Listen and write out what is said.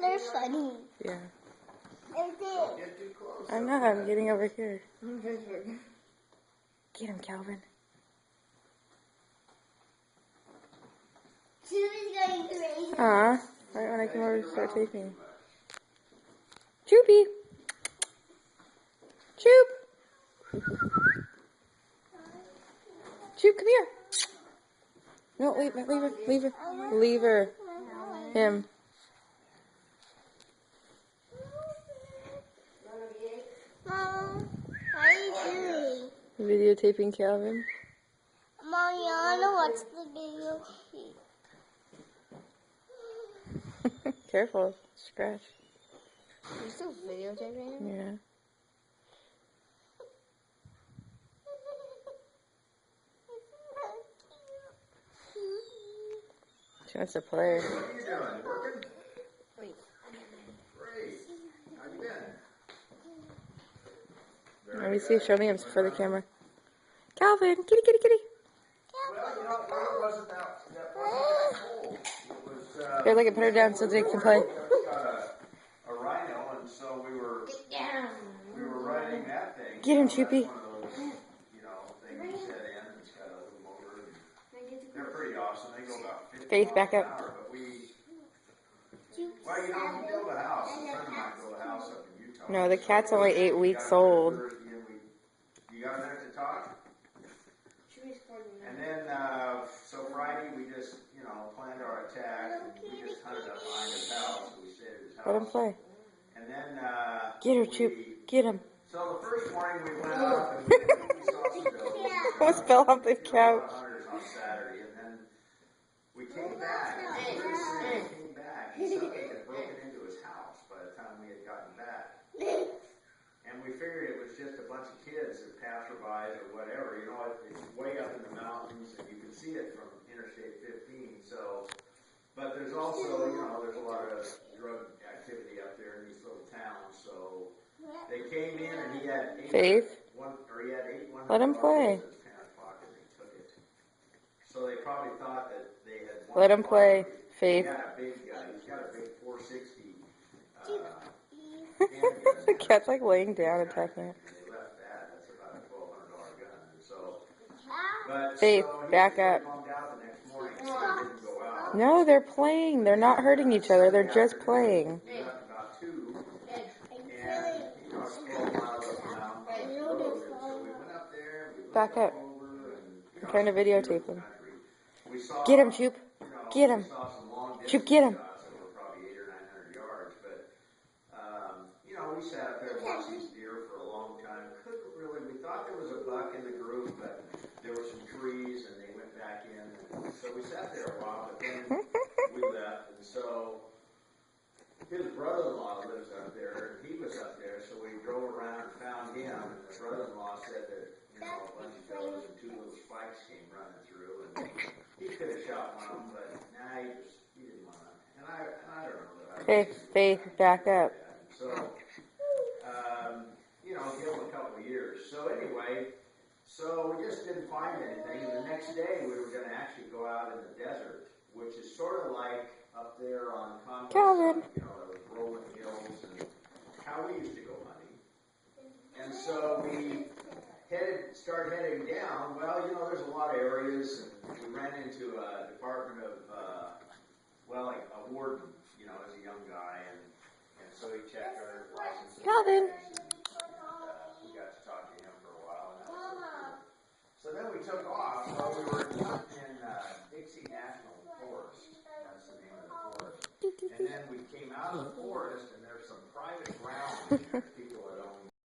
They're funny. Yeah. I'm not. I'm getting over here. Get him, Kalvin. Chupie's going crazy. Right when I come over to start taping. Chupie! Chup! Chup, come here. No, leave her. Leave her. Leave her. Him. Mom, what are you doing? Videotaping Kalvin. Mariana, what's the video? Careful. Scratch. You're still videotaping him? Yeah. She wants to play. What are you doing? Working? Wait. Great. How you been? Let me see. Show me him for the camera. Kalvin, kitty, kitty, kitty. Well, you know, it wasn't that cold. It was, Here, look, put her down so they can play. It's got a rhino, and so we were riding that thing. Get him, That's Chupie. one of those, things you set in. It's got a little motor. They're pretty awesome. They go about 50 Faith, back miles up. an hour, but we build a house. A friend of mine built a house up in Utah. No, the cat's only 8 weeks old. You got a minute to talk? And then, so Friday we just, planned our attack. And we just hunted up behind his house. We stayed at his house. Let him play. And then, Get her, Chup. Get him. So the first morning we went up and we saw some dogs. Almost fell off the couch. Hunters on Saturday, and then we came back. And the first thing we came back, somebody had broken into his house by the time we had gotten back. And we figured it was just a bunch of kids or passerbys or whatever. It's way up in the mountains, and you can see it from Interstate 15. So, but there's also, there's a lot of drug activity up there in these little towns. So they came in, and he had Faith. he had eight. Let him play. In his pants pocket, and he took it. So they probably thought that they had. Let him play. Faith. He had a big guy. He's got a big 460. The cat's like laying down attacking it. They left that. That's about a $1,200 gun. So, Faith, back up. No, they're playing. They're not hurting each other. They're just playing. We left about 2, and it's 12 miles up the mountain. So we went up there. We Back up. over, and, I'm trying to videotape them. we saw, Get him, Chup. Get him. we saw some long Chup, get him. shots that were probably 800 or 900 yards, but we sat up there and watched these deer for a long time. Couldn't really. We thought there was a buck in the group, but there were some trees, and they went back in. And so we sat there a while, but then we left. And so his brother-in-law lives up there, and he was up there. So we drove around and found him. And the brother-in-law said that a bunch of fellas and 2 little spikes came running through, and he could have shot one of them, but he didn't want to. And I don't know that. Faith, back up. So, give him a couple of years. So anyway, we just didn't find anything. And the next day we were going to actually go out in the desert, which is sort of like up there on Kalvin. those rolling hills and how we used to go hunting. And so we started heading down. Well, there's a lot of areas, and we ran into a department of, a warden, as a young guy, and so he checked our license. Kalvin. We got to talk to him for a while. And that was cool. So then we took off. Well, we were in Dixie National Forest. That's the name of the forest. And then we came out of the forest, and there's some private ground